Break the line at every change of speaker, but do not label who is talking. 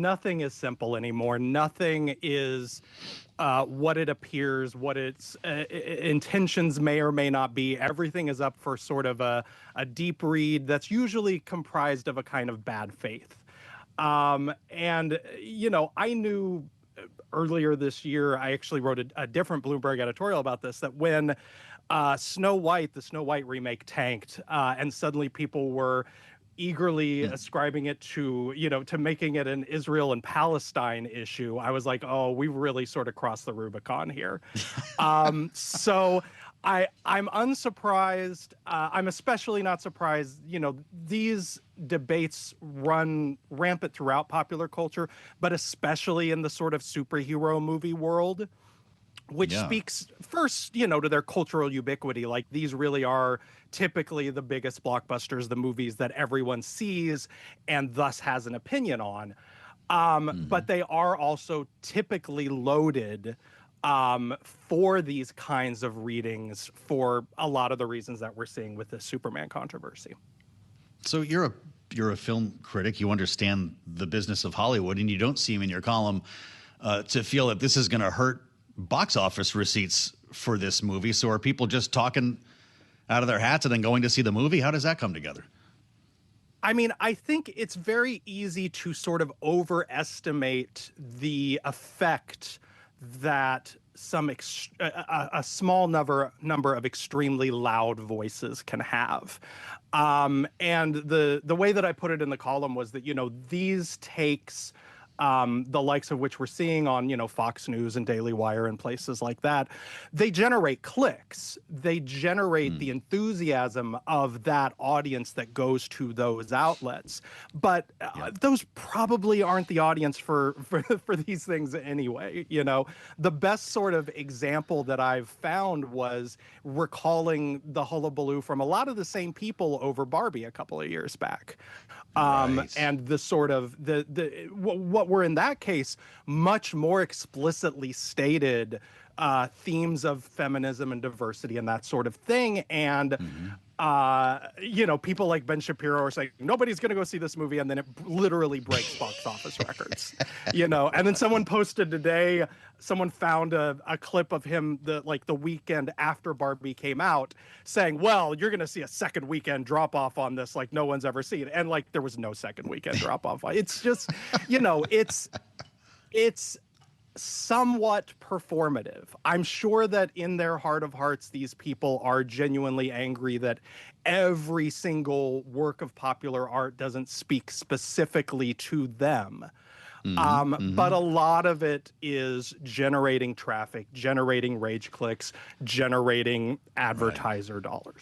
Nothing is simple anymore. Nothing is what it appears, what its intentions may or may not be. Everything is up for sort of a deep read that's usually comprised of a kind of bad faith. And, I knew earlier this year, I actually wrote a different Bloomberg editorial about this, that when the Snow White remake tanked, and suddenly people were eagerly ascribing it to making it an Israel and Palestine issue, I was like, oh, we've really sort of crossed the Rubicon here. So I'm unsurprised. I'm especially not surprised. These debates run rampant throughout popular culture, but especially in the sort of superhero movie world, which speaks first, to their cultural ubiquity. Like, these really are typically the biggest blockbusters, the movies that everyone sees and thus has an opinion on. But they are also typically loaded for these kinds of readings for a lot of the reasons that we're seeing with the Superman controversy.
So you're a film critic. You understand the business of Hollywood, and you don't seem in your column to feel that this is going to hurt box office receipts for this movie. So are people just talking out of their hats and then going to see the movie? How does that come together?
I mean, I think it's very easy to sort of overestimate the effect that a small number of extremely loud voices can have. And the way that I put it in the column was that, these takes, the likes of which we're seeing on, Fox News and Daily Wire and places like that, they generate clicks. They generate the enthusiasm of that audience that goes to those outlets. But those probably aren't the audience for these things anyway. The best sort of example that I've found was recalling the hullabaloo from a lot of the same people over Barbie a couple of years back. And the sort of what were in that case much more explicitly stated themes of feminism and diversity and that sort of thing. And people like Ben Shapiro are saying nobody's going to go see this movie, and then it literally breaks box office records. And then someone posted today, someone found a clip of him the weekend after Barbie came out, saying, well, you're going to see a second weekend drop off on this like no one's ever seen. And there was no second weekend drop off. It's just, it's somewhat performative. I'm sure that in their heart of hearts, these people are genuinely angry that every single work of popular art doesn't speak specifically to them. But a lot of it is generating traffic, generating rage clicks, generating advertiser dollars.